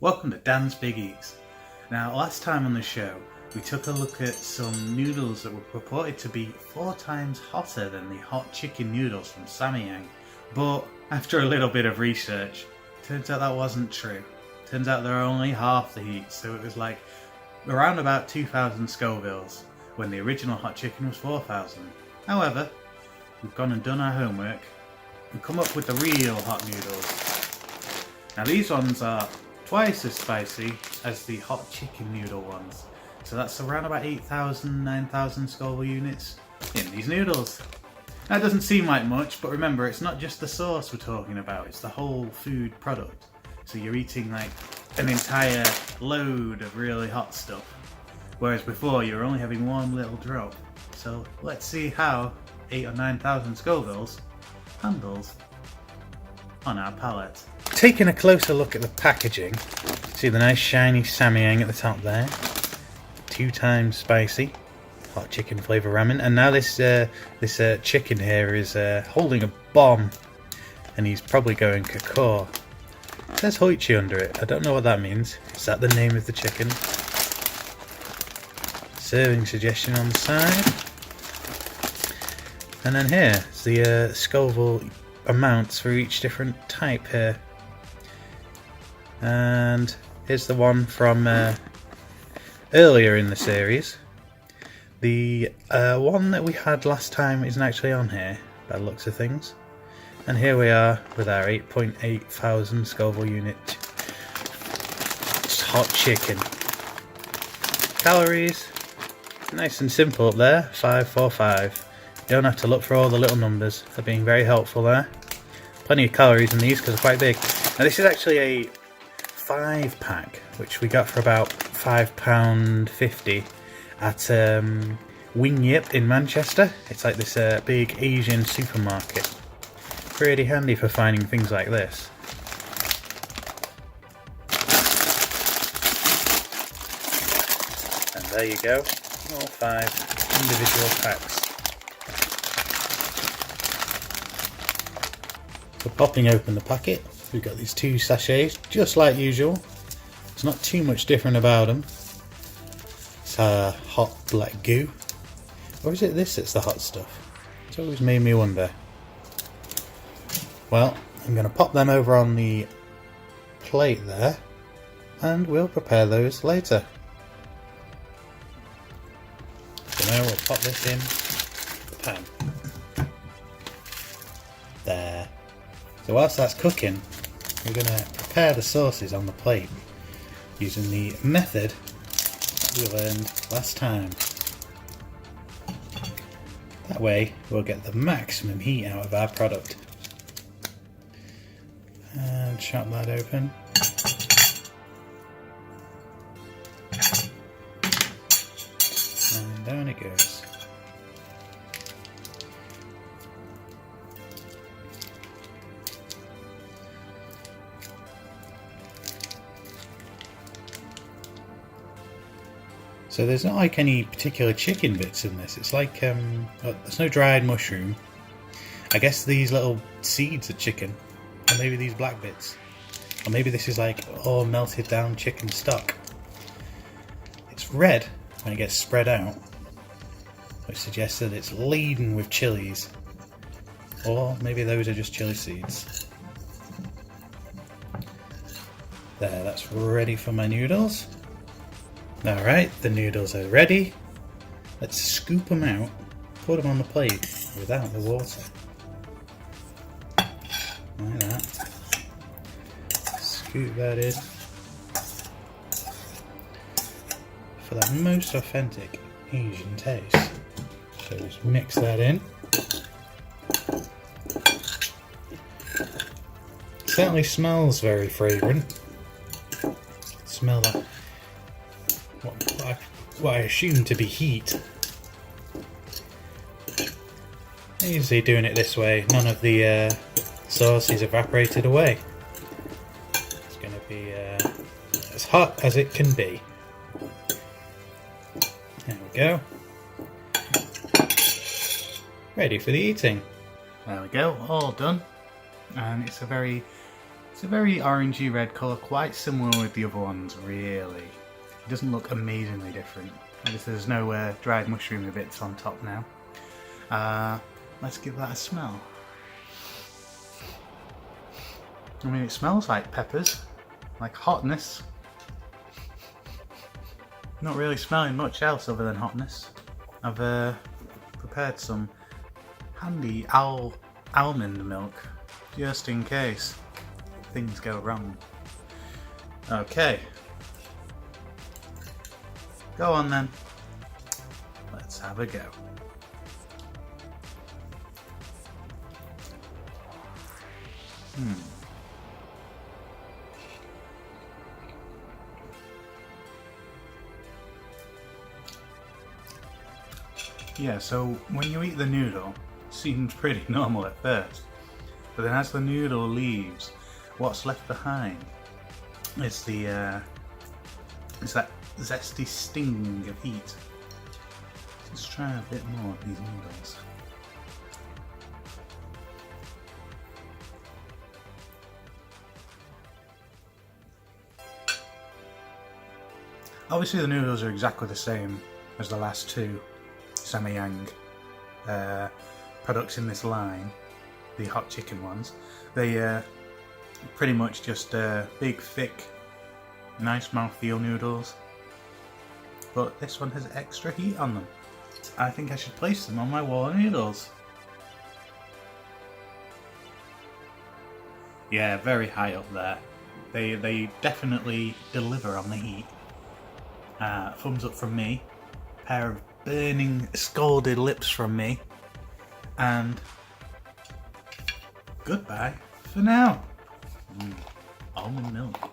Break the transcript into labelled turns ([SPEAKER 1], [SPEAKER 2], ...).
[SPEAKER 1] Welcome to Dan's Big Eats. Now, last time on the show, we took a look at some noodles that were purported to be 4 times hotter than the hot chicken noodles from Samyang. But after a little bit of research, turns out that wasn't true. Turns out they're only half the heat, so it was like around about 2,000 Scovilles, when the original hot chicken was 4,000. However, we've gone and done our homework and come up with the real hot noodles. Now these ones are twice as spicy as the hot chicken noodle ones. So that's around about 8,000, 9,000 Scoville units in these noodles. Now it doesn't seem like much, but remember it's not just the sauce we're talking about, it's the whole food product. So you're eating like an entire load of really hot stuff. Whereas before you were only having one little drop. So let's see how 8,000 or 9,000 Scovilles handles on our palate. Taking a closer look at the packaging, see the nice shiny Samyang at the top there, 2 times spicy, hot chicken flavour ramen, and now this chicken here is holding a bomb, and he's probably going cacaw. It says Hoichi under it, I don't know what that means. Is that the name of the chicken? Serving suggestion on the side. And then here is the Scoville amounts for each different type here. And here's the one from earlier in the series. The one that we had last time isn't actually on here, by the looks of things. And here we are with our 8.8 thousand Scoville unit hot chicken. Calories, nice and simple up there, 545. You don't have to look for all the little numbers, they're being very helpful there. Plenty of calories in these because they're quite big. Now this is actually a 5-pack, which we got for about £5.50 at Wing Yip in Manchester. It's like this big Asian supermarket. Pretty handy for finding things like this. And there you go, all 5 individual packs. So popping open the packet, we've got these 2 sachets, just like usual. There's not too much different about them. It's hot black goo. Or is it this that's the hot stuff? It's always made me wonder. Well, I'm going to pop them over on the plate there, and we'll prepare those later. So now we'll pop this in the pan. There. So whilst that's cooking, we're going to prepare the sauces on the plate using the method that we learned last time. That way we'll get the maximum heat out of our product. And chop that open. And down it goes. So there's not like any particular chicken bits in this. It's like, there's no dried mushroom. I guess these little seeds are chicken. Or maybe these black bits. Or maybe this is like all melted down chicken stock. It's red when it gets spread out, which suggests that it's laden with chilies. Or maybe those are just chili seeds. There, that's ready for my noodles. Alright, the noodles are ready. Let's scoop them out, put them on the plate without the water. Like that. Scoop that in. For that most authentic Asian taste. So just mix that in. Certainly smells very fragrant. Smell that. What I assume to be heat. Easily doing it this way, none of the sauce is evaporated away. It's going to be as hot as it can be. There we go. Ready for the eating. There we go, all done. And it's a very It's a very orangey red colour, quite similar with the other ones, really. It doesn't look amazingly different. I guess there's no dried mushroom bits on top now. Let's give that a smell. I mean, it smells like peppers, like hotness. Not really smelling much else other than hotness. I've prepared some handy almond milk, just in case things go wrong. Okay. Go on then. Let's have a go. Yeah, so when you eat the noodle, it seems pretty normal at first, but then as the noodle leaves, what's left behind is that zesty sting of heat. Let's try a bit more of these noodles. Obviously the noodles are exactly the same as the last two Samyang products in this line, the hot chicken ones. They pretty much just big, thick, nice mouthfeel noodles, but this one has extra heat on them. I think I should place them on my wall of noodles. Yeah, very high up there. They definitely deliver on the heat. Thumbs up from me. Pair of burning, scalded lips from me. And goodbye for now. Almond milk.